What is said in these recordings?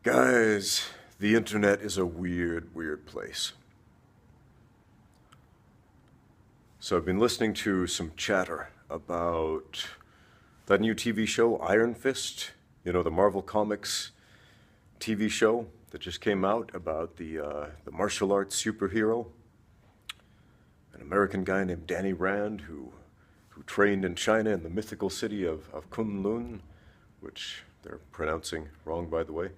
Guys, the internet is a weird, weird place. So I've been listening to some chatter about that new TV show, Iron Fist. You know, the Marvel Comics TV show that just came out about the martial arts superhero. An American guy named Danny Rand who trained in China in the mythical city of Kunlun, which they're pronouncing wrong, by the way.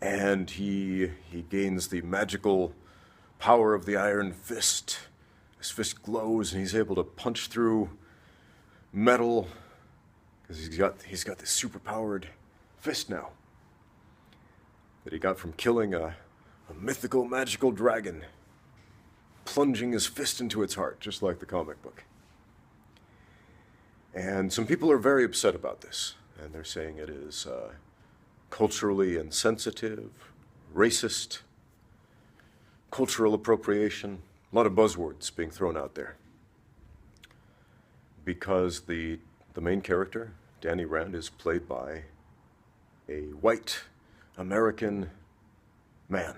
And he gains the magical power of the Iron Fist. His fist glows, and he's able to punch through metal because he's got this super-powered fist now that he got from killing a mythical, magical dragon, plunging his fist into its heart, just like the comic book. And some people are very upset about this, and they're saying it is culturally insensitive, racist, cultural appropriation, a lot of buzzwords being thrown out there. Because the main character, Danny Rand, is played by a white American man.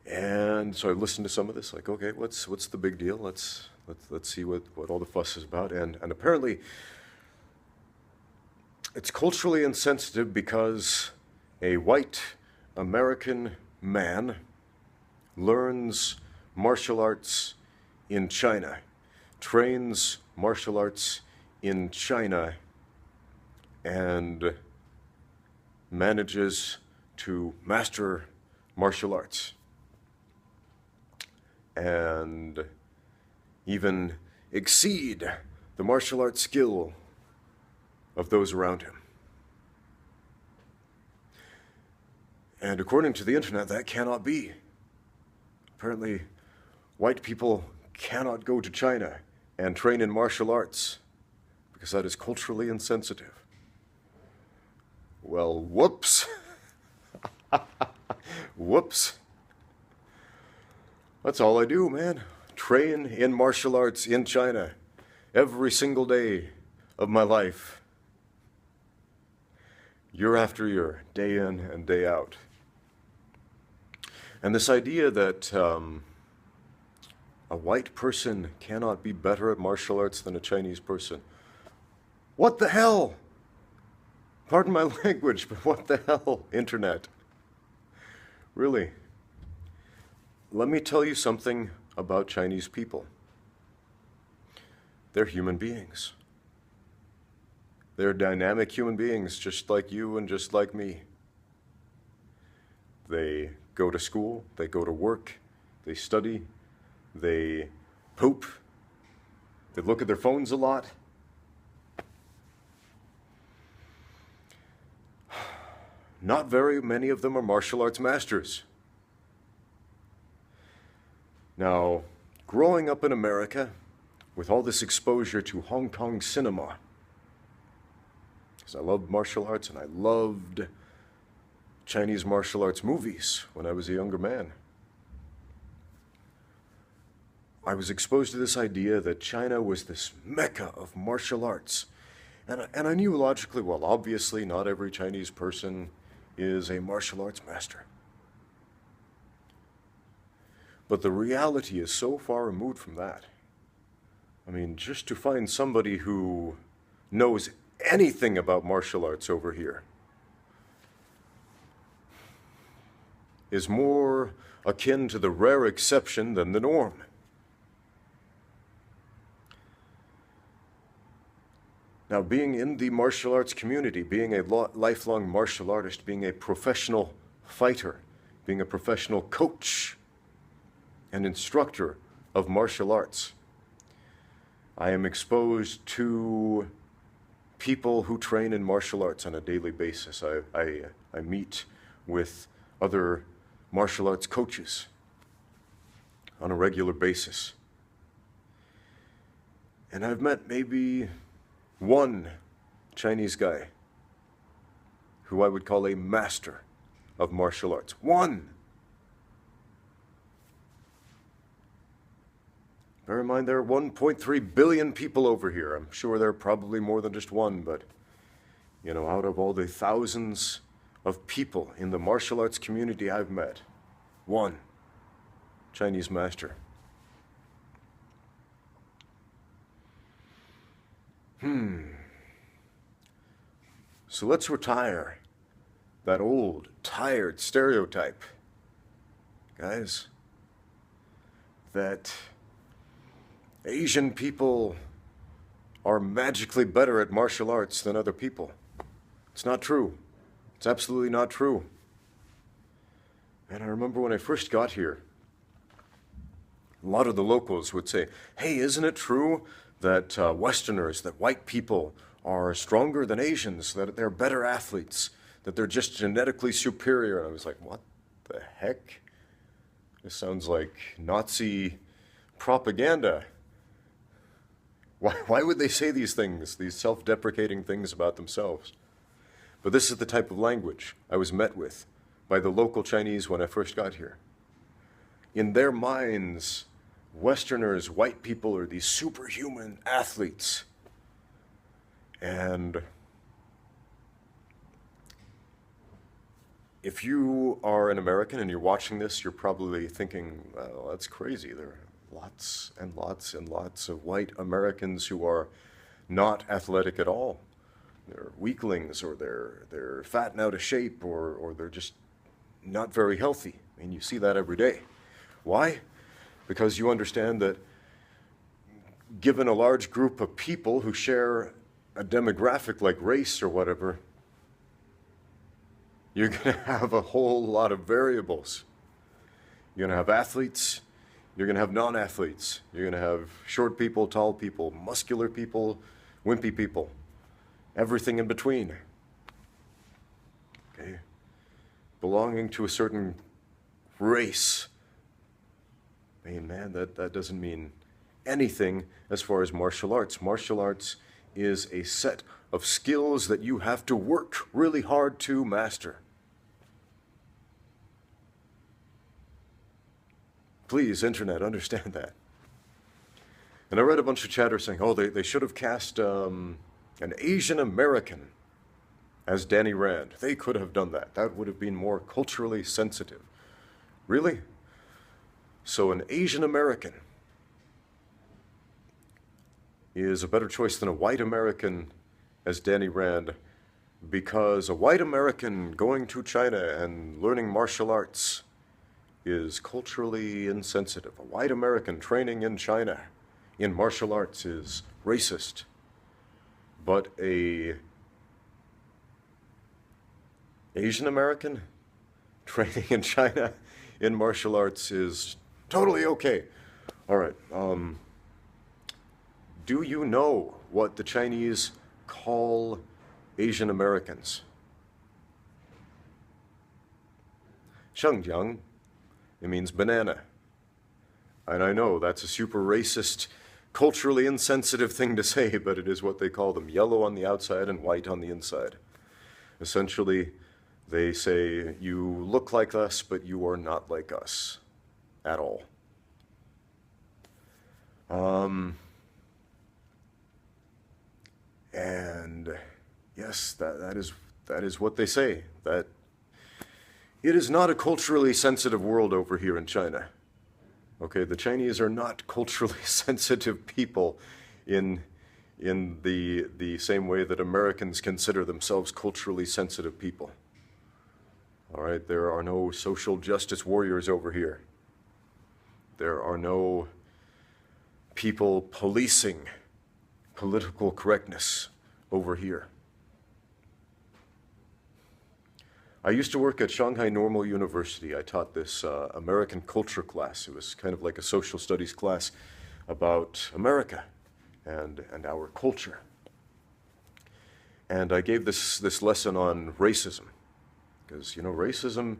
And so I listened to some of this, like, okay, what's the big deal? Let's see what all the fuss is about. And apparently it's culturally insensitive because a white American man learns martial arts in China, trains martial arts in China, and manages to master martial arts and even exceed the martial arts skill of those around him. And according to the internet, that cannot be. Apparently, white people cannot go to China and train in martial arts because that is culturally insensitive. Well, whoops. Whoops. That's all I do, man. Train in martial arts in China every single day of my life. Year after year, day in and day out. And this idea that a white person cannot be better at martial arts than a Chinese person. What the hell? Pardon my language, but what the hell, internet? Really? Let me tell you something about Chinese people. They're human beings. They're dynamic human beings, just like you and just like me. They go to school, they go to work, they study, they poop, they look at their phones a lot. Not very many of them are martial arts masters. Now, growing up in America, with all this exposure to Hong Kong cinema, because I loved martial arts and I loved Chinese martial arts movies when I was a younger man, I was exposed to this idea that China was this mecca of martial arts. And I knew logically, well, obviously not every Chinese person is a martial arts master. But the reality is so far removed from that. I mean, just to find somebody who knows anything about martial arts over here is more akin to the rare exception than the norm. Now, being in the martial arts community, being a lifelong martial artist, being a professional fighter, being a professional coach and instructor of martial arts, I am exposed to people who train in martial arts on a daily basis. I meet with other martial arts coaches on a regular basis. And I've met maybe one Chinese guy who I would call a master of martial arts. One! Bear in mind there are 1.3 billion people over here. I'm sure there are probably more than just one, but, you know, out of all the thousands of people in the martial arts community I've met, one Chinese master. So let's retire that old, tired stereotype, guys, that Asian people are magically better at martial arts than other people. It's not true. It's absolutely not true. And I remember when I first got here, a lot of the locals would say, hey, isn't it true that Westerners, that white people are stronger than Asians, that they're better athletes, that they're just genetically superior? And I was like, what the heck? This sounds like Nazi propaganda. Why would they say these things, these self-deprecating things about themselves? But this is the type of language I was met with by the local Chinese when I first got here. In their minds, Westerners, white people, are these superhuman athletes. And if you are an American and you're watching this, you're probably thinking, well, that's crazy. There are lots and lots and lots of white Americans who are not athletic at all. They're weaklings, or they're fat and out of shape, or they're just not very healthy. I mean, you see that every day. Why? Because you understand that given a large group of people who share a demographic like race or whatever, you're going to have a whole lot of variables. You're going to have athletes, you're going to have non-athletes, you're going to have short people, tall people, muscular people, wimpy people, everything in between. Okay? Belonging to a certain race. I mean, man, that doesn't mean anything as far as martial arts. Martial arts is a set of skills that you have to work really hard to master. Please, Internet, understand that. And I read a bunch of chatter saying, oh, they should have cast an Asian American as Danny Rand. They could have done that. That would have been more culturally sensitive. Really? So an Asian American is a better choice than a white American as Danny Rand, because a white American going to China and learning martial arts is culturally insensitive. A white American training in China in martial arts is racist. But a Asian American training in China in martial arts is totally okay. All right. Do you know what the Chinese call Asian Americans? Shengjiang. It means banana. And I know that's a super racist, culturally insensitive thing to say, but it is what they call them. Yellow on the outside and white on the inside. Essentially, they say, you look like us, but you are not like us at all. And yes, that is what they say. That it is not a culturally sensitive world over here in China. Okay, the Chinese are not culturally sensitive people in the same way that Americans consider themselves culturally sensitive people. All right, there are no social justice warriors over here. There are no people policing political correctness over here. I used to work at Shanghai Normal University. I taught this American culture class. It was kind of like a social studies class about America and our culture. And I gave this lesson on racism, because, you know, racism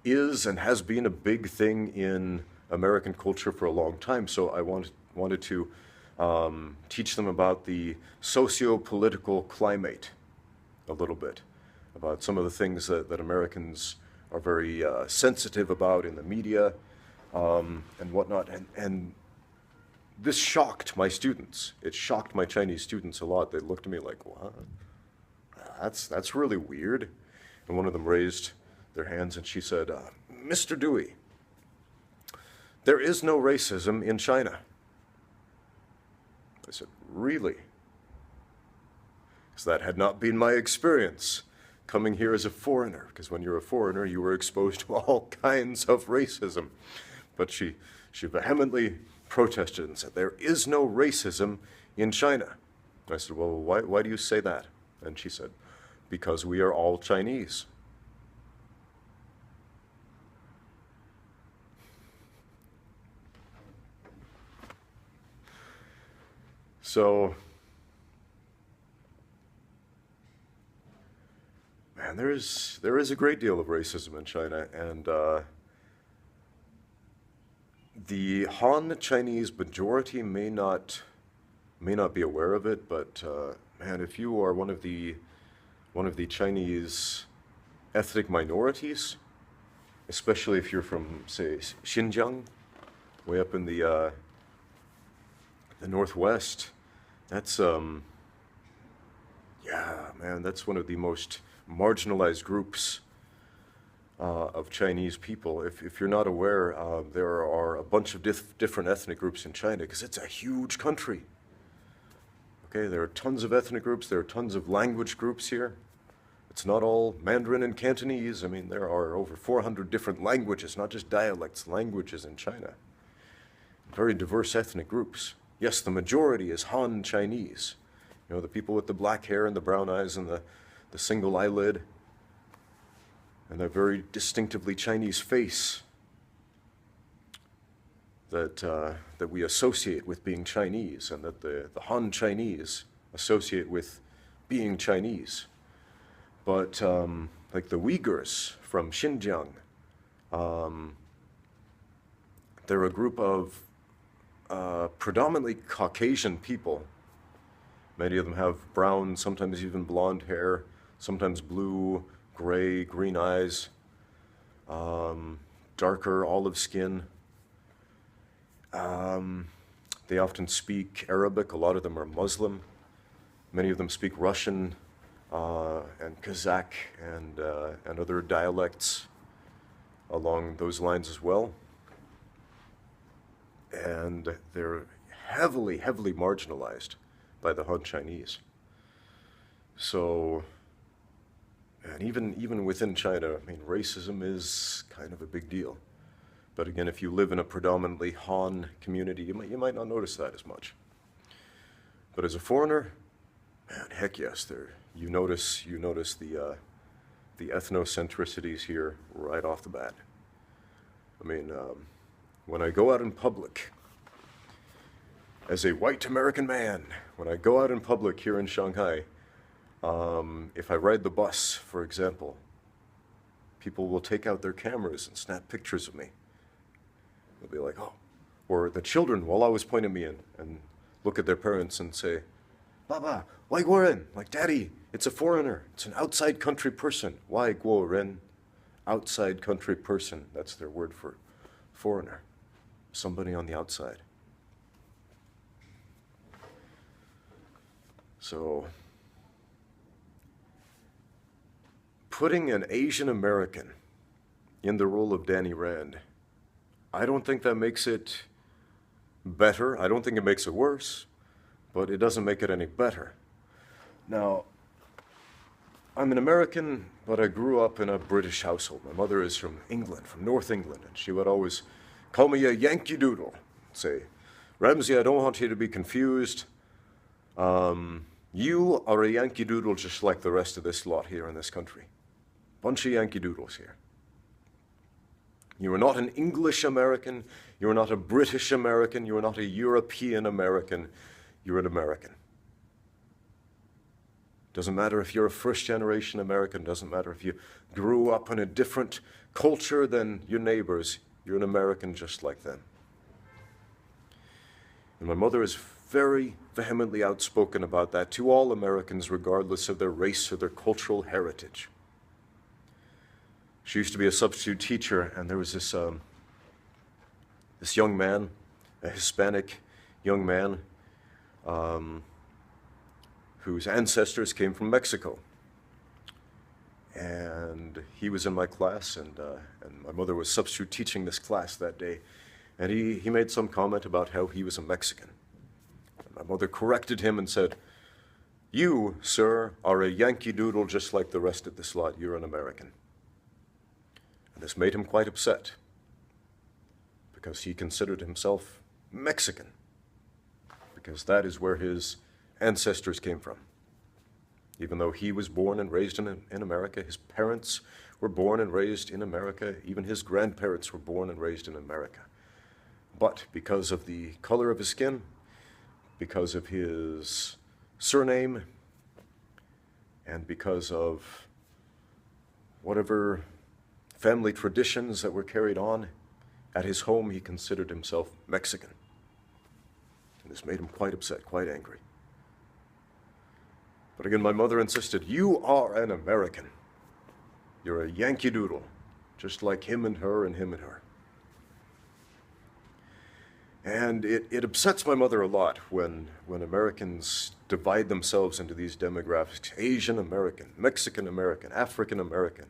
is and has been a big thing in American culture for a long time. So I wanted to teach them about the socio-political climate a little bit, about some of the things that Americans are very sensitive about in the media and whatnot. And this shocked my students. It shocked my Chinese students a lot. They looked at me like, what? That's really weird. And one of them raised their hands and she said, Mr. Dewey, there is no racism in China. I said, really? Because that had not been my experience coming here as a foreigner. Because when you're a foreigner, you were exposed to all kinds of racism. But she vehemently protested and said, there is no racism in China. I said, well, why do you say that? And she said, because we are all Chinese. So, man, there is a great deal of racism in China, and the Han Chinese majority may not be aware of it, but man, if you are one of the Chinese ethnic minorities, especially if you're from, say, Xinjiang, way up in the Northwest, that's yeah, man, that's one of the most marginalized groups of Chinese people. If you're not aware, there are a bunch of different ethnic groups in China because it's a huge country. Okay, there are tons of ethnic groups, there are tons of language groups here. It's not all Mandarin and Cantonese. I mean, there are over 400 different languages, not just dialects, languages in China. Very diverse ethnic groups. Yes, the majority is Han Chinese. You know, the people with the black hair and the brown eyes and the single eyelid and that very distinctively Chinese face that we associate with being Chinese, and that the Han Chinese associate with being Chinese. But like the Uyghurs from Xinjiang, they're a group of predominantly Caucasian people. Many of them have brown, sometimes even blonde hair, sometimes blue, gray, green eyes, darker olive skin. They often speak Arabic. A lot of them are Muslim. Many of them speak Russian and Kazakh and other dialects along those lines as well. And they're heavily, heavily marginalized by the Han Chinese. So, and even within China, I mean, racism is kind of a big deal. But again, if you live in a predominantly Han community, you might not notice that as much. But as a foreigner, man, heck yes, you notice the ethnocentricities here right off the bat. I mean, when I go out in public, as a white American man, when I go out in public here in Shanghai, if I ride the bus, for example, people will take out their cameras and snap pictures of me. They'll be like, oh. Or the children will always point at me and look at their parents and say, Baba, why Guoren? Like, Daddy, it's a foreigner. It's an outside country person. Why Guoren? Outside country person. That's their word for foreigner. Somebody on the outside. So, putting an Asian American in the role of Danny Rand, I don't think that makes it better. I don't think it makes it worse, but it doesn't make it any better. Now, I'm an American, but I grew up in a British household. My mother is from England, from North England, and she would always call me a Yankee Doodle. Say, Ramsey, I don't want you to be confused. You are a Yankee Doodle just like the rest of this lot here in this country. Bunch of Yankee Doodles here. You are not an English American. You are not a British American. You are not a European American. You're an American. Doesn't matter if you're a first-generation American. Doesn't matter if you grew up in a different culture than your neighbors. You're an American just like them. And my mother is very vehemently outspoken about that to all Americans, regardless of their race or their cultural heritage. She used to be a substitute teacher, and there was this young man, a Hispanic. young man whose ancestors came from Mexico. And he was in my class, and my mother was substitute teaching this class that day. And he made some comment about how he was a Mexican. And my mother corrected him and said, "You, sir, are a Yankee Doodle just like the rest of this lot. You're an American." And this made him quite upset, because he considered himself Mexican, because that is where his ancestors came from. Even though he was born and raised in America, his parents were born and raised in America, even his grandparents were born and raised in America. But because of the color of his skin, because of his surname, and because of whatever family traditions that were carried on, at his home he considered himself Mexican. And this made him quite upset, quite angry. But again, my mother insisted, "You are an American. You're a Yankee Doodle, just like him and her and him and her." And it upsets my mother a lot when Americans divide themselves into these demographics: Asian American, Mexican American, African American.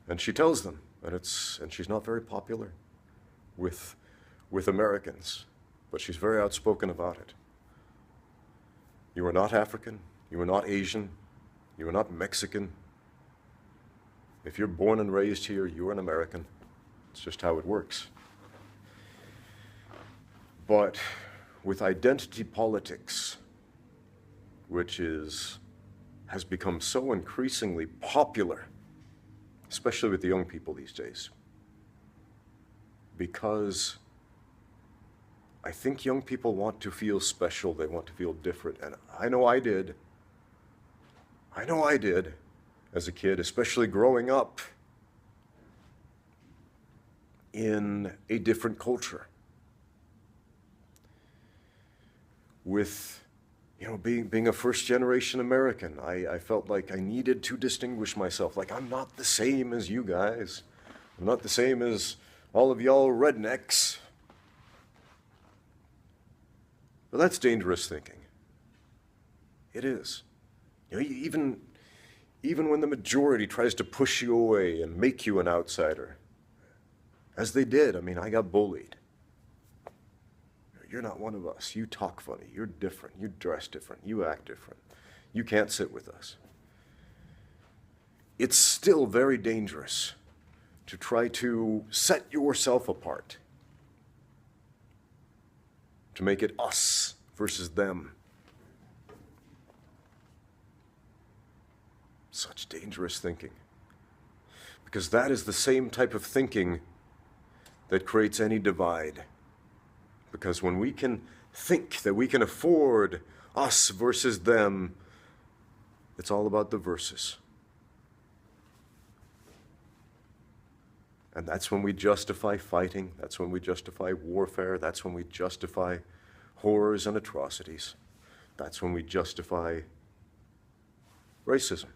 And she tells them, and she's not very popular with Americans, but she's very outspoken about it. You are not African. You are not Asian. You are not Mexican. If you're born and raised here, you're an American. It's just how it works. But with identity politics, which has become so increasingly popular, especially with the young people these days, because I think young people want to feel special, they want to feel different, and I know I did as a kid, especially growing up in a different culture. With, being a first-generation American, I felt like I needed to distinguish myself. Like, I'm not the same as you guys. I'm not the same as all of y'all rednecks. But that's dangerous thinking. It is. Even when the majority tries to push you away and make you an outsider, as they did. I got bullied. You're not one of us. You talk funny. You're different. You dress different. You act different. You can't sit with us. It's still very dangerous to try to set yourself apart, to make it us versus them. Such dangerous thinking. Because that is the same type of thinking that creates any divide. Because when we can think that we can afford us versus them, it's all about the versus. And that's when we justify fighting. That's when we justify warfare. That's when we justify horrors and atrocities. That's when we justify racism.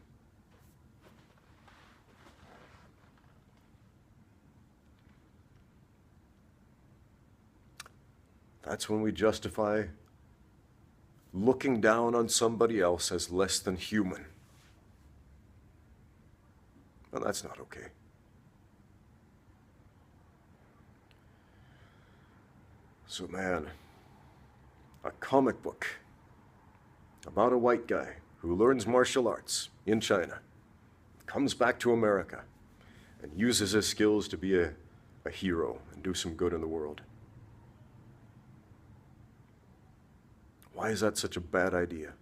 That's when we justify looking down on somebody else as less than human. Well, that's not okay. So, man, a comic book about a white guy who learns martial arts in China, comes back to America, and uses his skills to be a hero and do some good in the world. Why is that such a bad idea?